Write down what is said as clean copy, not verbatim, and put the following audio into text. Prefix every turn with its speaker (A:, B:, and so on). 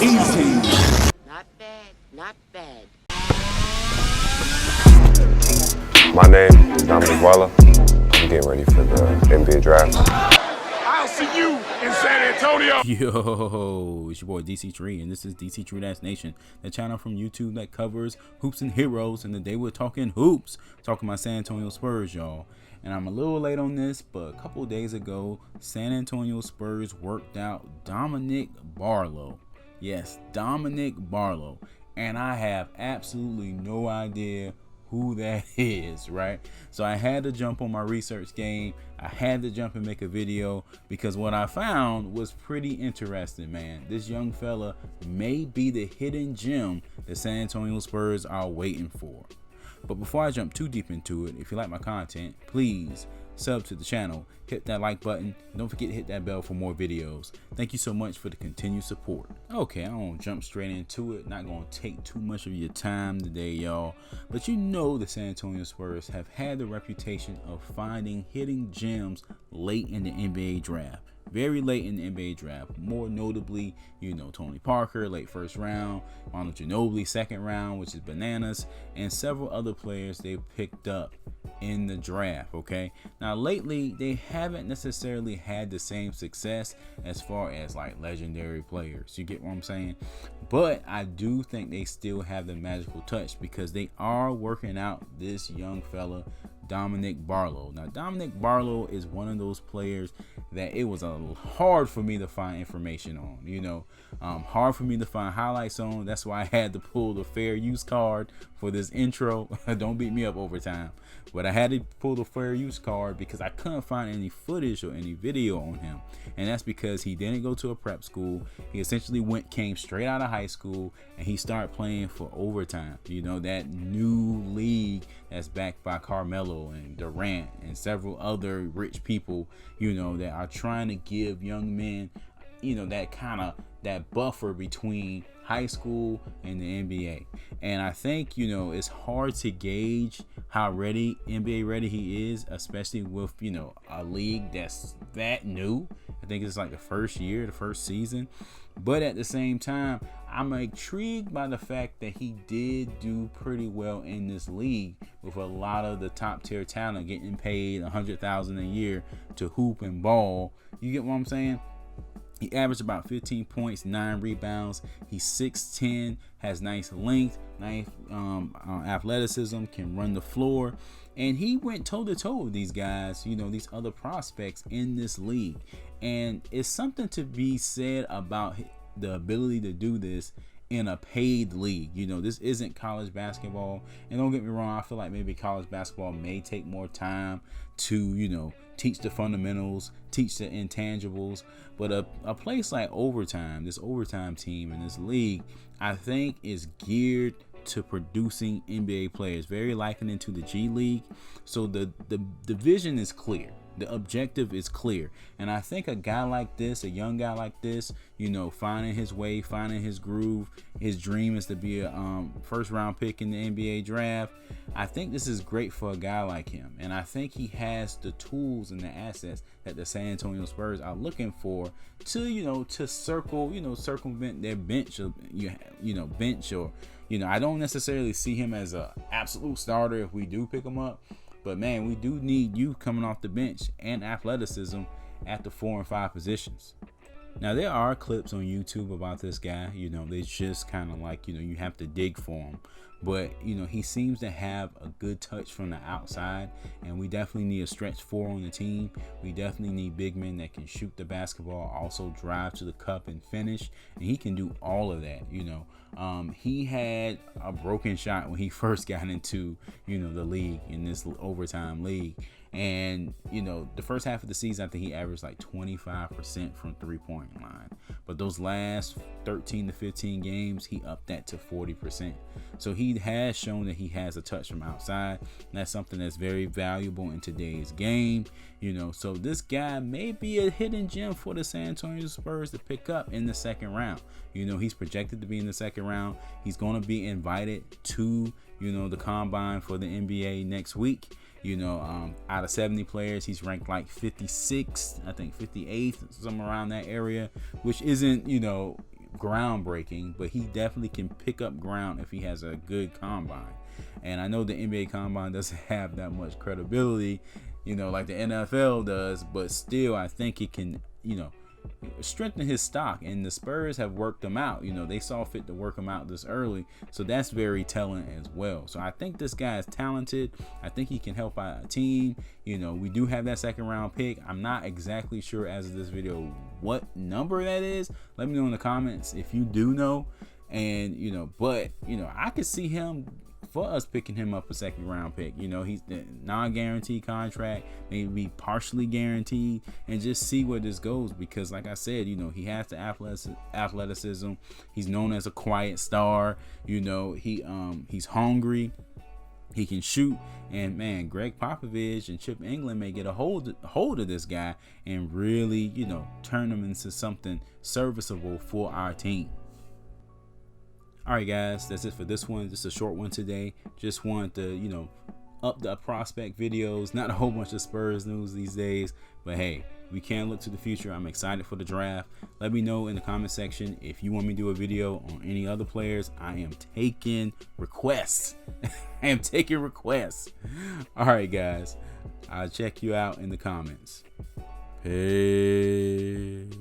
A: Easy.
B: Not bad, not bad.
C: My name is Dominic Barlow. I'm getting ready for the NBA draft.
A: I'll see you in San Antonio.
D: Yo, it's your boy Dctree, and this is Dctree-Nation, the channel from YouTube that covers hoops and heroes. And today we're talking hoops, talking about San Antonio Spurs, y'all. And I'm a little late on this, but a couple of days ago, San Antonio Spurs worked out Dominic Barlow. Yes, Dominic Barlow. And I have absolutely no idea who that is, right? So I had to jump on my research game. I had to jump and make a video because what I found was pretty interesting, man. This young fella may be the hidden gem the San Antonio Spurs are waiting for. But before I jump too deep into it, if you like my content, please sub to the channel, hit that like button, and don't forget to hit that bell for more videos. Thank you so much for the continued support. Okay, I'm gonna jump straight into it. Not gonna take too much of your time today, y'all. But you know the San Antonio Spurs have had the reputation of finding hidden gems late in the NBA draft. Very late in the NBA draft. More notably, you know, Tony Parker, late first round, Manu Ginobili, second round, which is bananas, and several other players they picked up in the draft. Okay, now lately they haven't necessarily had the same success as far as like legendary players. You get what I'm saying? But I do think they still have the magical touch because they are working out this young fella, Dominic Barlow. Now, Dominic Barlow is one of those players that it was hard for me to find information on, you know, hard for me to find highlights on. That's why I had to pull the fair use card for this intro. Don't beat me up over time, but I had to pull the fair use card because I couldn't find any footage or any video on him. And that's because he didn't go to a prep school. He essentially came straight out of high school and he started playing for Overtime, you know, that new league that's backed by Carmelo and Durant and several other rich people, you know, that are trying to give young men, you know, that buffer between high school and the NBA. And I think, you know, it's hard to gauge how NBA ready he is, especially with, you know, a league that's that new. I think it's like the first season. But at the same time, I'm intrigued by the fact that he did do pretty well in this league with a lot of the top tier talent getting paid $100,000 a year to hoop and ball. You get what I'm saying? He averaged about 15 points, 9 rebounds. He's 6'10", has nice length, nice athleticism, can run the floor. And he went toe-to-toe with these guys, you know, these other prospects in this league. And it's something to be said about the ability to do this in a paid league. You know, this isn't college basketball. And don't get me wrong, I feel like maybe college basketball may take more time to, you know, teach the fundamentals, teach the intangibles. But a place like Overtime, this Overtime team in this league, I think is geared to producing NBA players, very likening to the G League. So the vision is clear. The objective is clear. And I think a guy like this, a young guy like this, you know, finding his way, finding his groove, his dream is to be a first round pick in the NBA draft. I think this is great for a guy like him. And I think he has the tools and the assets that the San Antonio Spurs are looking for to, you know, to circumvent their bench, bench, or, you know, I don't necessarily see him as a absolute starter if we do pick him up. But man, we do need youth coming off the bench and athleticism at the 4 and 5 positions. Now, there are clips on YouTube about this guy. You know, they just kind of like, you know, you have to dig for him. But, you know, he seems to have a good touch from the outside. And we definitely need a stretch 4 on the team. We definitely need big men that can shoot the basketball, also drive to the cup and finish. And he can do all of that, you know. He had a broken shot when he first got into, you know, the league, in this Overtime league. And, you know, the first half of the season, I think he averaged like 25% from 3-point line. But those last 13 to 15 games, he upped that to 40%. So he has shown that he has a touch from outside. And that's something that's very valuable in today's game. You know, so this guy may be a hidden gem for the San Antonio Spurs to pick up in the second round. You know, he's projected to be in the second round. He's going to be invited to, you know, the combine for the NBA next week. You know, out of 70 players, he's ranked like 56th, I think 58th, somewhere around that area, which isn't, you know, groundbreaking, but he definitely can pick up ground if he has a good combine. And I know the NBA combine doesn't have that much credibility, like the NFL does, but still I think it can, strengthen his stock. And the Spurs have worked him out. They saw fit to work him out this early, so that's very telling as well. So I think this guy is talented. I think he can help out a team. We do have that second round pick. I'm not exactly sure as of this video what number that is. Let me know in the comments if you do know. And but I could see him, for us, picking him up a second round pick. He's the non-guaranteed contract, maybe partially guaranteed, and just see where this goes. Because like I said, he has the athleticism. He's known as a quiet star. He's hungry. He can shoot. And man, Greg Popovich and Chip England may get a hold of this guy and really, turn him into something serviceable for our team. Alright guys, that's it for this one. Just a short one today. Just wanted to, up the prospect videos. Not a whole bunch of Spurs news these days, but hey, we can look to the future. I'm excited for the draft. Let me know in the comment section if you want me to do a video on any other players. I am taking requests. Alright guys, I'll check you out in the comments. Peace.